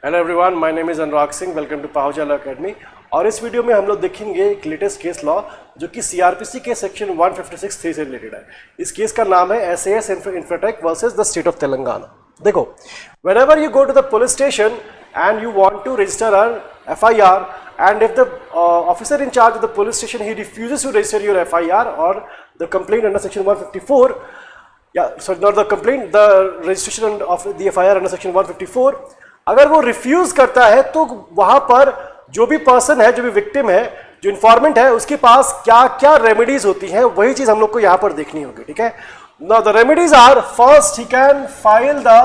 Hello everyone, my name is Anurag Singh. Welcome to Pahuja law academy. और इस video में हम लोग देखेंगे एक लेटेस्ट केस लॉ जो कि सीआरपीसी के सेक्शन 156(3) से रिलेटेड है। इस केस का नाम है SAS Infratech versus the state of Telangana. देखो, whenever you go to the police station and you want to register an FIR and if the officer in charge of the police station he refuses to register your FIR or the complaint under section 154, not the complaint, the registration of the FIR under section 154, अगर वो refuse करता है तो वहां पर जो भी person है, जो भी विक्टिम है, जो इन्फॉर्मेंट है, उसके पास क्या क्या रेमेडीज होती हैं, वही चीज हम लोग को यहां पर देखनी होगी। ठीक है, now the remedies are, first he can file the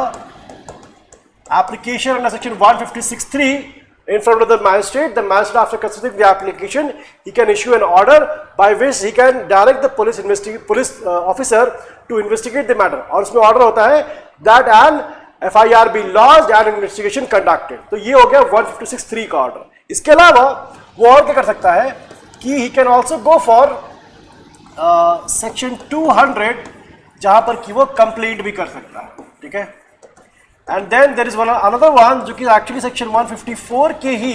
application under section 156(3) in front of the magistrate. The magistrate, after considering the application, he can issue an order by which he can direct the police officer to investigate the matter. और उसमें order होता है that an FIR be lodged and investigation conducted. तो ये हो गया 156(3) का order. इसके अलावा वो और क्या कर सकता है कि he can also go for section 200, जहां पर कि वो कंप्लेंट भी कर सकता है। ठीक है, and then there is another one जो कि एक्चुअली सेक्शन 154 के ही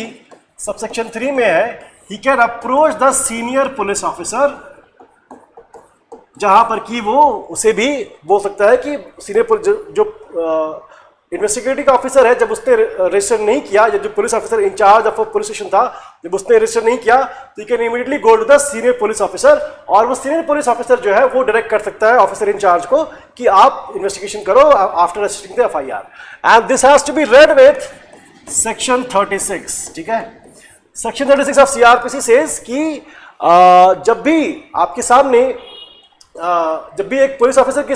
सबसेक्शन 3 में है। He can approach the senior police officer, जहां पर कि वो उसे भी बोल सकता है कि सीनियर जो इन्वेस्टिगेटिंग ऑफिसर है, जब उसने रजिस्टर नहीं किया, या जो police officer in charge of police station था, जब उसने रजिस्टर नहीं किया, तो you can immediately go to the senior police officer, और वो सीनियर पुलिस ऑफिसर जो है वो डायरेक्ट कर सकता है ऑफिसर इंचार्ज को कि आप इन्वेस्टिगेशन करो after registering the FIR, and this has to be read with section 36। ठीक है, सेक्शन 36 ऑफ CRPC सेज कि जब भी आपके सामने जब भी एक पुलिस ऑफिसर के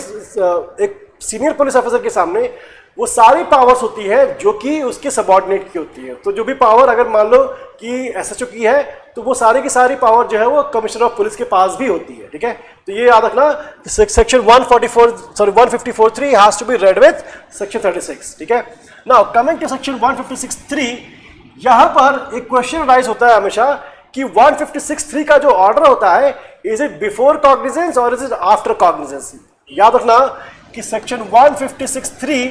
एक सीनियर पुलिस ऑफिसर के सामने वो सारी पावर्स होती है जो कि उसके सबऑर्डिनेट की होती है। तो जो भी पावर अगर मान लो कि SHO की है, तो वो सारी की सारी पावर जो है वो कमिश्नर ऑफ पुलिस के पास भी होती है। ठीक है, तो ये याद रखना, section 154(3) has to be read with section 36। ठीक है, नाउ कमिंग टू सेक्शन 156(3), यहां पर एक क्वेश्चन राइज होता है हमेशा कि 156(3) का जो ऑर्डर होता है, इज इट बिफोर कॉग्निजेंस और इज इट आफ्टर कॉग्निजेंस। याद रखना कि सेक्शन 156(3)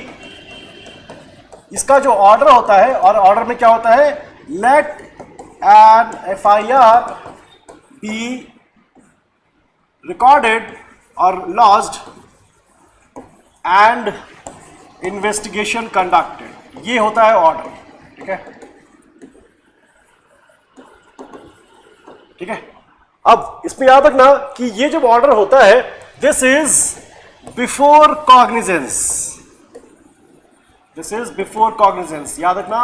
इसका जो ऑर्डर होता है, और ऑर्डर में क्या होता है, let an FIR be recorded और लॉज्ड एंड इन्वेस्टिगेशन कंडक्टेड, ये होता है ऑर्डर। ठीक है, ठीक है, अब इसमें याद रखना कि ये जो ऑर्डर होता है, this is before cognizance, this is before cognizance. याद रखना,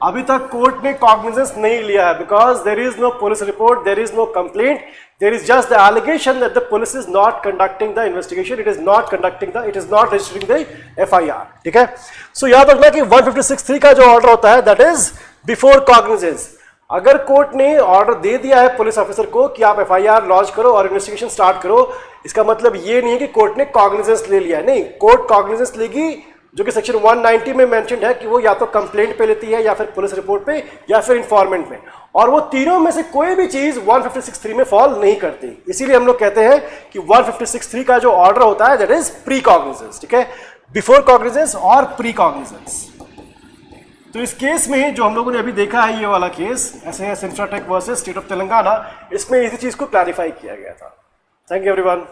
अभी तक कोर्ट ने कॉग्निजेंस नहीं लिया है, because there is no police report, there is no complaint, there is just the allegation that the police is not conducting the investigation, it is not registering the FIR। ठीक है, सो याद रखना कि 156(3) का जो ऑर्डर होता है दैट इज बिफोर कॉग्निजेंस। अगर कोर्ट ने ऑर्डर दे दिया है पुलिस ऑफिसर को कि आप FIR लॉन्च करो और इन्वेस्टिगेशन स्टार्ट करो, इसका मतलब ये नहीं है कि कोर्ट ने कॉग्निजेंस ले लिया है। नहीं, कोर्ट कॉग्निजेंस लेगी, जो कि सेक्शन 190 में मेंशन्ड है कि वो या तो कंप्लेंट पे लेती है, या फिर पुलिस रिपोर्ट पे, या फिर इन्फॉर्मेंट में, और वो तीनों में से कोई भी चीज 156(3) में फॉल नहीं करती। इसीलिए हम लोग कहते हैं कि 156(3) का जो ऑर्डर होता है दैट इज प्री कॉग्निजेंस। ठीक है, बिफोर कॉग्निजेंस और प्री कॉग्निजेंस। तो इस केस में जो हम लोगों ने अभी देखा है, ये वाला case SAS Infratech versus state of Telangana, इसमें इसी चीज को क्लैरिफाई किया गया था। Thank you everyone.